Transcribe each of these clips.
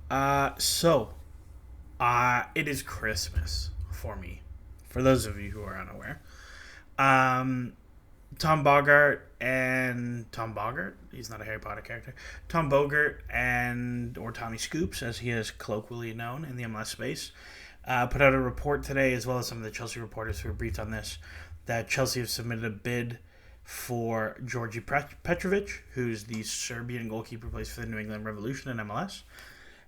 It is Christmas for me. For those of you who are unaware, um, Tom Bogart, he's not a Harry Potter character. Tom Bogart or Tommy Scoops, as he is colloquially known in the MLS space, put out a report today, as well as some of the Chelsea reporters who were briefed on this, that Chelsea have submitted a bid for Djordje Petrovic, who's the Serbian goalkeeper who plays for the New England Revolution in MLS.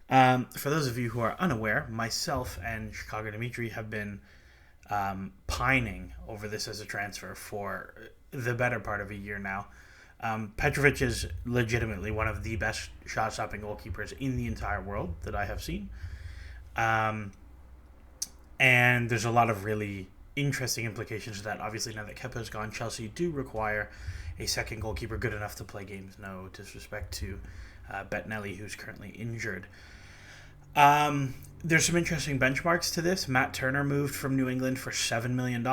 For those of you who are unaware, myself and Chicago Dimitri have been pining over this as a transfer for the better part of a year now. Petrovic is legitimately one of the best shot-stopping goalkeepers in the entire world that I have seen. And there's a lot of really interesting implications to that. Obviously, now that Kepa's gone, Chelsea do require a second goalkeeper good enough to play games. No disrespect to Bettinelli, who's currently injured. There's some interesting benchmarks to this. Matt Turner moved from New England for $7 million.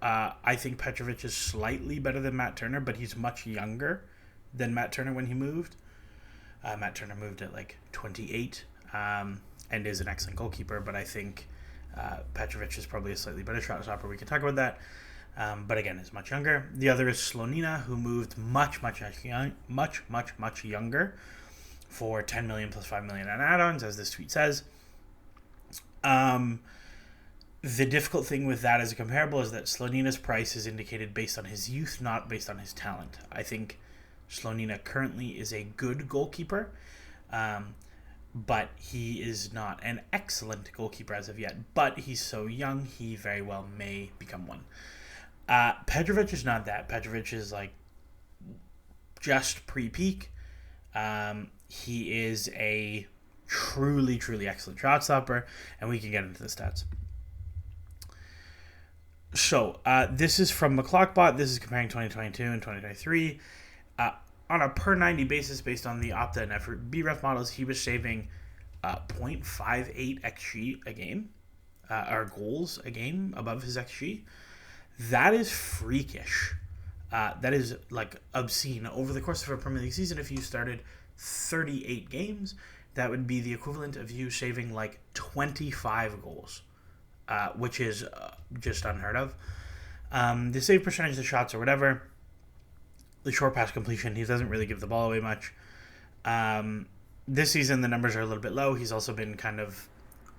I think Petrovic is slightly better than Matt Turner, but he's much younger than Matt Turner when he moved. Matt Turner moved at like 28 and is an excellent goalkeeper, but I think Petrovic is probably a slightly better shot stopper. We can talk about that. But again, is much younger. The other is Slonina, who moved much younger for $10 million plus $5 million on add-ons, as this tweet says. The difficult thing with that as a comparable is that Slonina's price is indicated based on his youth, not based on his talent. I think Slonina currently is a good goalkeeper, but he is not an excellent goalkeeper as of yet. But he's so young, he very well may become one. Petrovic is not that. Petrovic is like just pre-peak. He is a truly excellent shot stopper, and we can get into the stats. So, this is from McClockbot. This is comparing 2022 and 2023. On a per 90 basis, based on the Opta and effort BREF models, he was saving 0.58 XG a game, or goals a game above his XG. That is freakish. That is like obscene. Over the course of a Premier League season, if you started 38 games, that would be the equivalent of you saving like 25 goals, which is just unheard of. The save percentage, the shots or whatever, the short pass completion, he doesn't really give the ball away much. This season, the numbers are a little bit low. He's also been kind of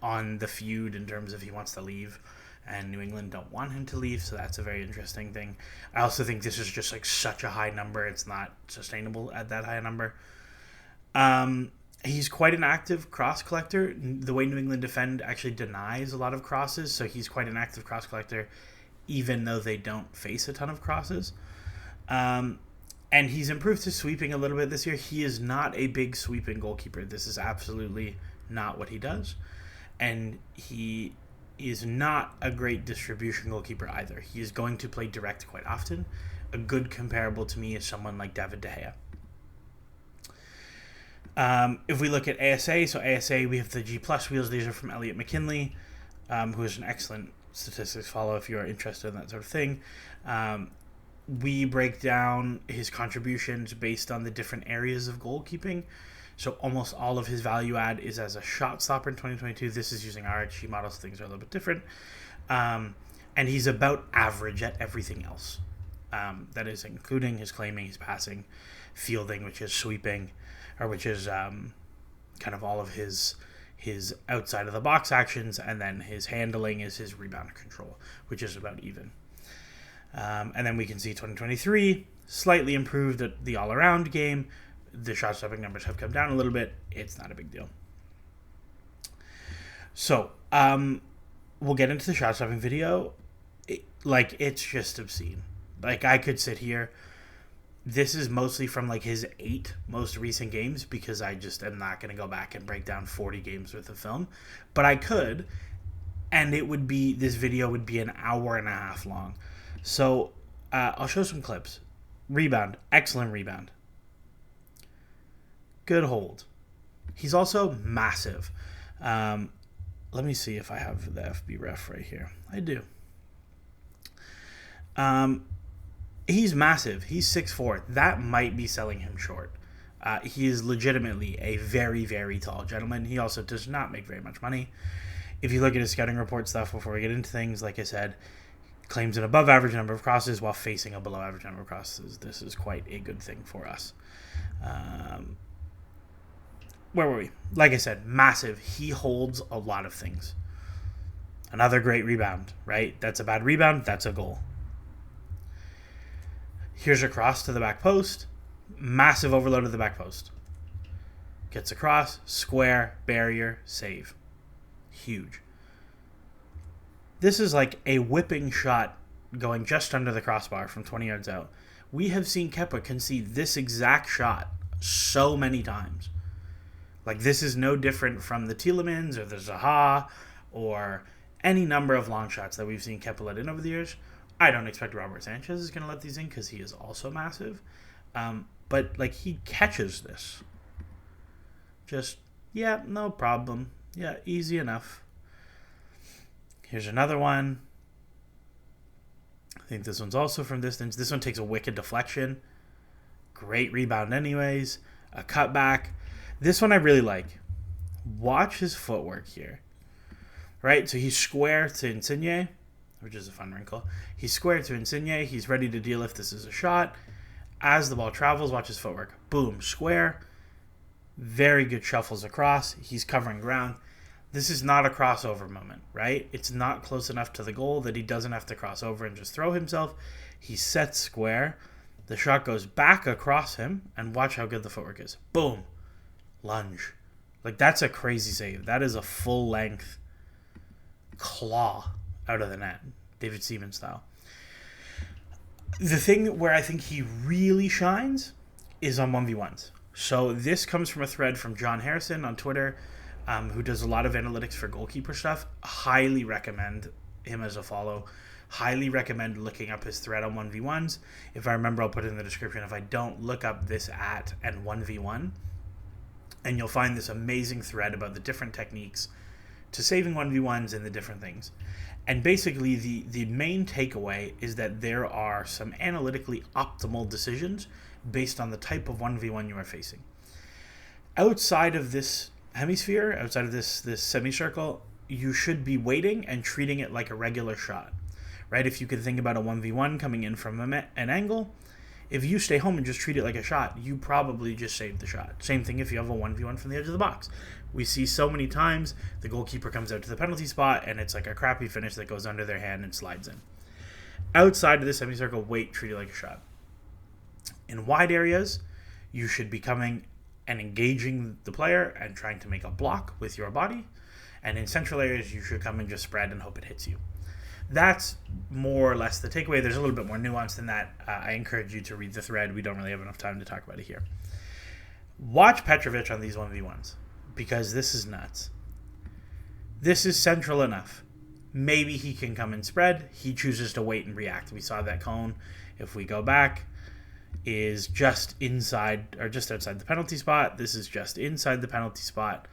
on the feud in terms of he wants to leave, and New England don't want him to leave, so that's a very interesting thing. I also think this is just like such a high number. It's not sustainable at that high a number. He's quite an active cross collector. The way New England defend actually denies a lot of crosses, so he's quite an active cross collector, even though they don't face a ton of crosses. And he's improved his sweeping a little bit this year. He is not a big sweeping goalkeeper. This is absolutely not what he does. And he is not a great distribution goalkeeper either. He is going to play direct quite often. A good comparable to me is someone like David De Gea. If we look at ASA, so ASA, we have the G Plus wheels. These are from Elliot McKinley, who is an excellent statistics follow if you're interested in that sort of thing. We break down his contributions based on the different areas of goalkeeping. So almost all of his value add is as a shot stopper in 2022. This is using RHG models. Things are a little bit different. And he's about average at everything else. That is including his claiming, his passing, fielding, which is sweeping, or which is kind of all of his outside of the box actions, and then his handling is his rebound control, which is about even. And then we can see 2023 slightly improved at the all-around game. The shot stopping numbers have come down a little bit. It's not a big deal. So we'll get into the shot stopping video. It's just obscene. Like, I could sit here. This is mostly from like his 8 most recent games, because I just am not going to go back and break down 40 games worth of film, but I could, and this video would be an hour and a half long. So I'll show some clips. Rebound, excellent rebound. Good hold. He's also massive. Let me see if I have the FB ref right here. I do. He's massive. He's 6'4". That might be selling him short. He is legitimately a very, very tall gentleman. He also does not make very much money. If you look at his scouting report stuff before we get into things, like I said, claims an above average number of crosses while facing a below average number of crosses. This is quite a good thing for us. Where were we? Like I said, massive. He holds a lot of things. Another great rebound, right? That's a bad rebound. That's a goal. Here's a cross to the back post. Massive overload of the back post. Gets across, square, barrier, save. Huge. This is like a whipping shot going just under the crossbar from 20 yards out. We have seen Kepa concede this exact shot so many times. Like, this is no different from the Tielemans or the Zaha or any number of long shots that we've seen Kepa let in over the years. I don't expect Robert Sanchez is going to let these in because he is also massive. But, like, he catches this. Just, yeah, no problem. Yeah, easy enough. Here's another one. I think this one's also from distance. This one takes a wicked deflection. Great rebound anyways. A cutback. This one I really like. Watch his footwork here. Right? So he's square to Insigne, which is a fun wrinkle. He's square to Insigne. He's ready to deal if this is a shot. As the ball travels, watch his footwork. Boom. Square. Very good shuffles across. He's covering ground. This is not a crossover moment, right? It's not close enough to the goal that he doesn't have to cross over and just throw himself. He sets square. The shot goes back across him, and watch how good the footwork is. Boom. Lunge. Like, that's a crazy save. That is a full-length claw out of the net. David Seaman style. The thing where I think he really shines is on 1v1s. So this comes from a thread from John Harrison on Twitter, who does a lot of analytics for goalkeeper stuff. Highly recommend him as a follow. Highly recommend looking up his thread on 1v1s. If I remember, I'll put it in the description. If I don't, look up this @ and 1v1. And you'll find this amazing thread about the different techniques to saving 1v1s and the different things. And basically, the main takeaway is that there are some analytically optimal decisions based on the type of 1v1 you are facing. Outside of this hemisphere, outside of this semicircle, you should be waiting and treating it like a regular shot, right? If you can think about a 1v1 coming in from an angle, if you stay home and just treat it like a shot, you probably just saved the shot. Same thing if you have a 1v1 from the edge of the box. We see so many times the goalkeeper comes out to the penalty spot and it's like a crappy finish that goes under their hand and slides in. Outside of the semicircle, wait, treat it like a shot. In wide areas, you should be coming and engaging the player and trying to make a block with your body. And in central areas, you should come and just spread and hope it hits you. That's more or less the takeaway. There's a little bit more nuance than that. I encourage you to read the thread. We don't really have enough time to talk about it here. Watch Petrovic on these 1v1s because this is nuts. This is central enough. Maybe he can come and spread. He chooses to wait and react. We saw that cone. If we go back, is just inside or just outside the penalty spot. This is just inside the penalty spot.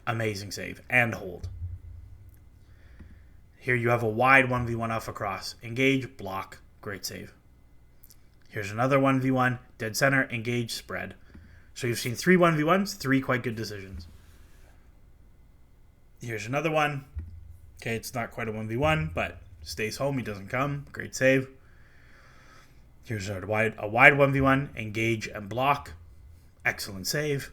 Amazing save and hold. Here you have a wide 1v1 off across. Engage, block, great save. Here's another 1v1, dead center, engage, spread. So you've seen 3 1v1s, 3 quite good decisions. Here's another one. Okay, it's not quite a 1v1, but stays home, he doesn't come. Great save. Here's a wide 1v1, engage and block. Excellent save.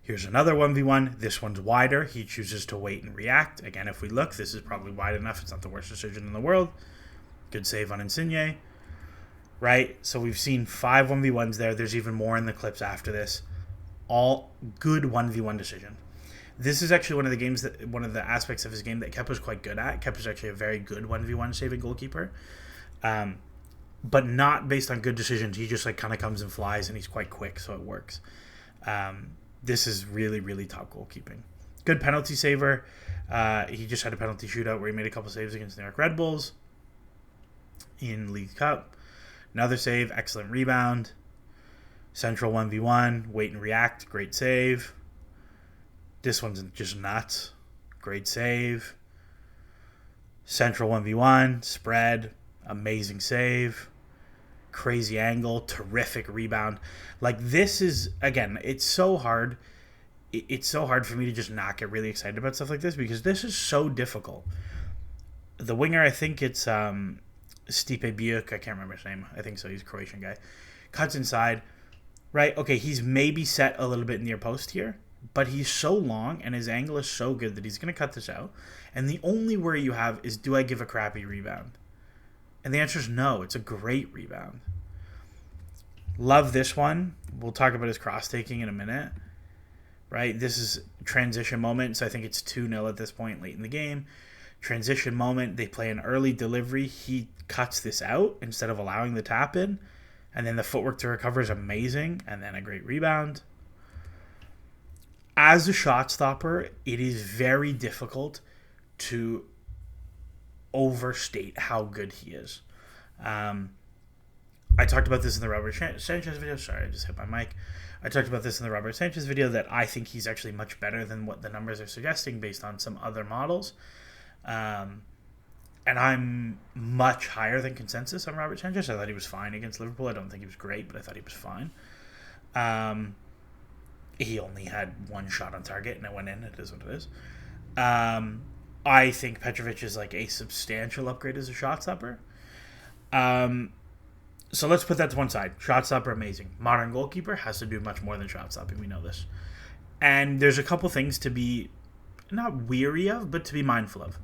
Here's another 1v1. This one's wider. He chooses to wait and react. Again, if we look, this is probably wide enough. It's not the worst decision in the world. Good save on Insigne. Right? So we've seen 5 1v1s there. There's even more in the clips after this. All good 1v1 decision. This is actually one of the aspects of his game that Kepa's quite good at. Kepa's actually a very good 1v1 saving goalkeeper. But not based on good decisions. He just like kind of comes and flies, and he's quite quick, so it works. This is really, really top goalkeeping. Good penalty saver. He just had a penalty shootout where he made a couple saves against New York Red Bulls in League Cup. Another save, excellent rebound. Central 1v1, wait and react, great save. This one's just nuts. Great save. Central 1v1, spread, amazing save. crazy angle, terrific rebound. Like, this is, again, it's so hard. It's so hard for me to just not get really excited about stuff like this because this is so difficult. The winger, I think it's Stipe Biuk. I can't remember his name. I think so. He's a Croatian guy. Cuts inside. Right? Okay, he's maybe set a little bit near post here, but he's so long and his angle is so good that he's going to cut this out. And the only worry you have is, do I give a crappy rebound? And the answer is no. It's a great rebound. Love this one. We'll talk about his cross-taking in a minute. Right? This is transition moment, so I think it's 2-0 at this point late in the game. Transition moment. They play an early delivery. He cuts this out instead of allowing the tap in. And then the footwork to recover is amazing. And then a great rebound. As a shot stopper, it is very difficult to overstate how good he is. I talked about this in the Robert Sanchez video. Sorry, I just hit my mic. I talked about this in the Robert Sanchez video that I think he's actually much better than what the numbers are suggesting based on some other models. And I'm much higher than consensus on Robert Sanchez. I thought he was fine against Liverpool. I don't think he was great, but I thought he was fine. He only had one shot on target, and it went in. It is what it is. I think Petrovic is like a substantial upgrade as a shot stopper. So let's put that to one side. Shot stopper, amazing. Modern goalkeeper has to do much more than shot stopping. We know this. And there's a couple things to be not weary of, but to be mindful of.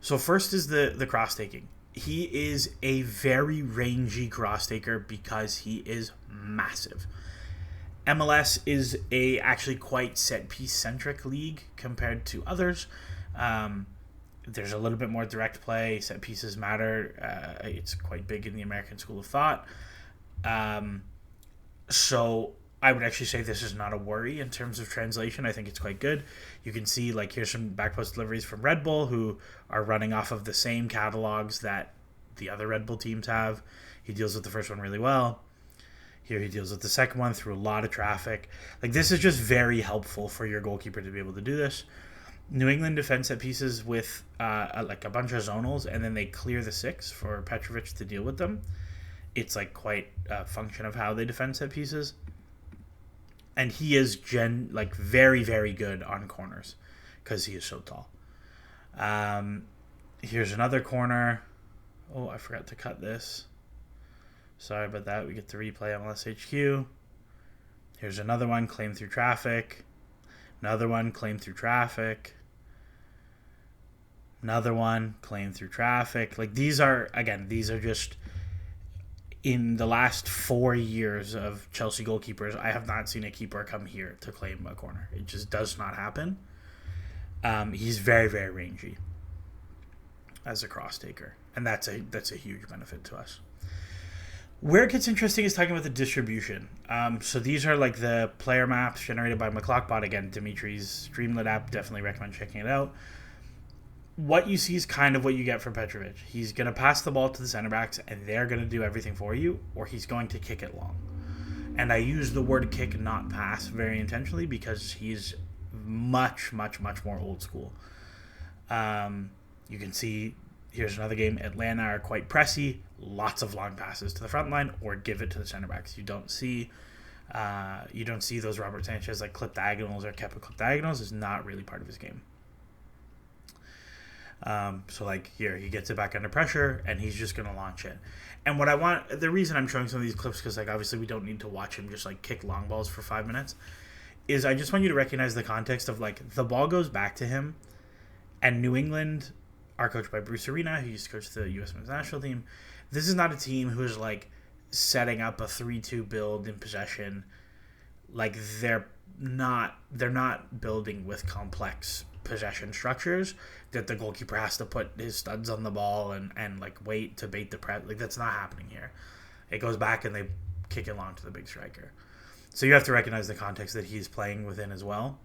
So first is the cross-taking. He is a very rangy cross-taker because he is massive. MLS is a actually quite set-piece centric league compared to others. There's a little bit more direct play. Set pieces matter. It's quite big in the American school of thought. So I would actually say this is not a worry in terms of translation. I think it's quite good. You can see, like, here's some back post deliveries from Red Bull who are running off of the same catalogs that the other Red Bull teams have. He deals with the first one really well. Here he deals with the second one through a lot of traffic. Like, this is just very helpful for your goalkeeper to be able to do this. New England defend set pieces with like a bunch of zonals, and then they clear the six for Petrovic to deal with them. It's like quite a function of how they defend set pieces. And he is very, very good on corners because he is so tall. Here's another corner. Oh, I forgot to cut this. Sorry about that. We get to replay MLS HQ. Here's another one, claim through traffic. Another one, claim through traffic. Another one, claim through traffic. Like, these are just, in the last 4 years of Chelsea goalkeepers, I have not seen a keeper come here to claim a corner. It just does not happen. He's very, very rangy as a cross taker, and that's a huge benefit to us. Where it gets interesting is talking about the distribution. So these are like the player maps generated by McClockbot. Again, Dimitri's Streamlit app. Definitely recommend checking it out. What you see is kind of what you get from Petrovic. He's going to pass the ball to the center backs, and they're going to do everything for you, or he's going to kick it long. And I use the word kick, not pass, very intentionally because he's much, much, much more old school. You can see, here's another game. Atlanta are quite pressy. Lots of long passes to the front line, or give it to the center backs. You don't see those Robert Sanchez like clip diagonals or Kepa clip diagonals. Is not really part of his game. So like here, he gets it back under pressure, and he's just gonna launch it. And what I want, the reason I'm showing some of these clips, because like obviously we don't need to watch him just like kick long balls for 5 minutes, is I just want you to recognize the context of like the ball goes back to him, and New England are coached by Bruce Arena, who used to coach the U.S. men's national team. This is not a team who is like setting up a 3-2 build in possession. Like they're not building with complex possession structures that the goalkeeper has to put his studs on the ball and like wait to bait the press. Like that's not happening here. It goes back and they kick it long to the big striker. So you have to recognize the context that he's playing within as well.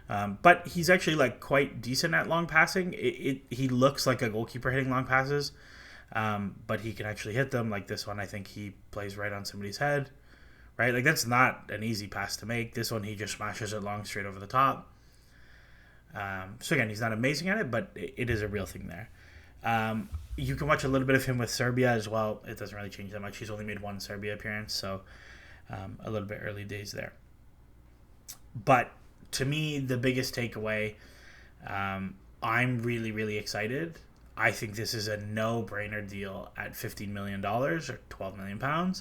But he's actually like quite decent at long passing. He looks like a goalkeeper hitting long passes, but he can actually hit them. Like this one, I think he plays right on somebody's head, right? Like that's not an easy pass to make. This one, he just smashes it long straight over the top. So again, he's not amazing at it, but it is a real thing there. You can watch a little bit of him with Serbia as well. It doesn't really change that much. He's only made one Serbia appearance, so a little bit early days there. But to me, the biggest takeaway, I'm really, really excited. I think this is a no-brainer deal at $15 million or £12 million.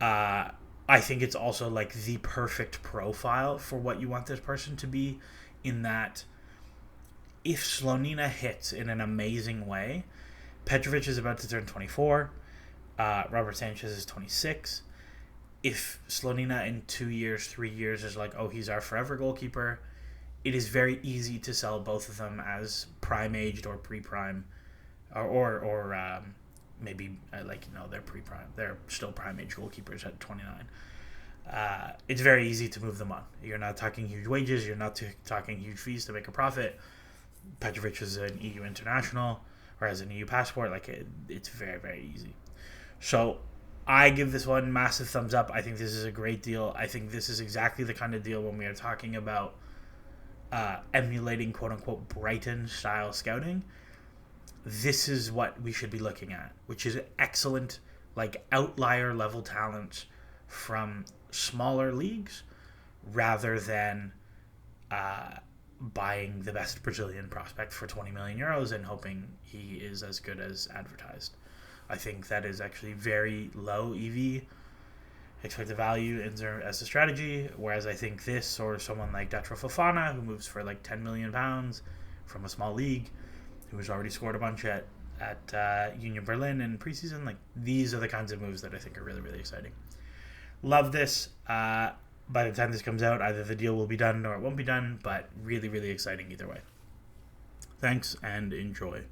I think it's also like the perfect profile for what you want this person to be, in that if Slonina hits in an amazing way, Petrovic is about to turn 24, Robert Sanchez is 26. If Slonina in 2 years, 3 years is like, oh, he's our forever goalkeeper, it is very easy to sell both of them as prime-aged or pre-prime, or maybe they're pre-prime. They're still prime-age goalkeepers at 29. It's very easy to move them on. You're not talking huge wages. You're not talking huge fees to make a profit. Petrovic is an EU international or has an EU passport. It's very, very easy. So I give this one massive thumbs up. I think this is a great deal. I think this is exactly the kind of deal when we are talking about emulating quote-unquote Brighton-style scouting. This is what we should be looking at, which is excellent, outlier-level talent from smaller leagues rather than buying the best Brazilian prospect for 20 million euros and hoping he is as good as advertised. I think that is actually very low EV, expected value, as a strategy, whereas I think this, or someone like Datro Fofana, who moves for £10 million from a small league, who has already scored a bunch at Union Berlin in preseason, these are the kinds of moves that I think are really, really exciting. Love this. By the time this comes out, either the deal will be done or it won't be done, but really, really exciting either way. Thanks and enjoy.